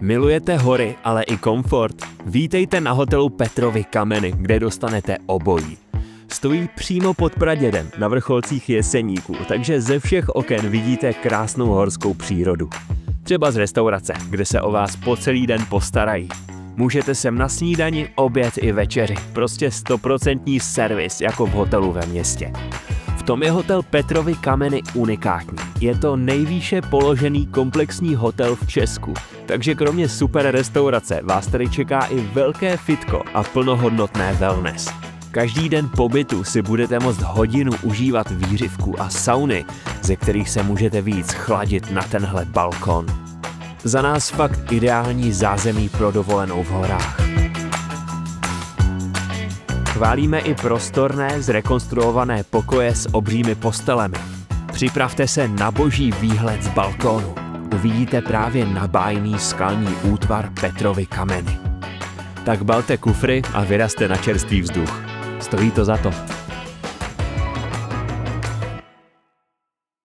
Milujete hory, ale i komfort? Vítejte na hotelu Petrovy Kameny, kde dostanete obojí. Stojí přímo pod pradědem na vrcholcích Jeseníků, takže ze všech oken vidíte krásnou horskou přírodu. Třeba z restaurace, kde se o vás po celý den postarají. Můžete sem na snídani, oběd i večeři, prostě 100% servis jako v hotelu ve městě. V tom je hotel Petrovy Kameny unikátní. Je to nejvýše položený komplexní hotel v Česku, takže kromě super restaurace vás tady čeká i velké fitko a plnohodnotné wellness. Každý den pobytu si budete moct hodinu užívat výřivku a sauny, ze kterých se můžete víc chladit na tenhle balkon. Za nás fakt ideální zázemí pro dovolenou v horách. Chválíme i prostorné, zrekonstruované pokoje s obřími postelemi. Připravte se na boží výhled z balkónu. Uvidíte právě nabájný skalní útvar Petrovy Kameny. Tak balte kufry a vyrazte na čerstvý vzduch. Stojí to za to.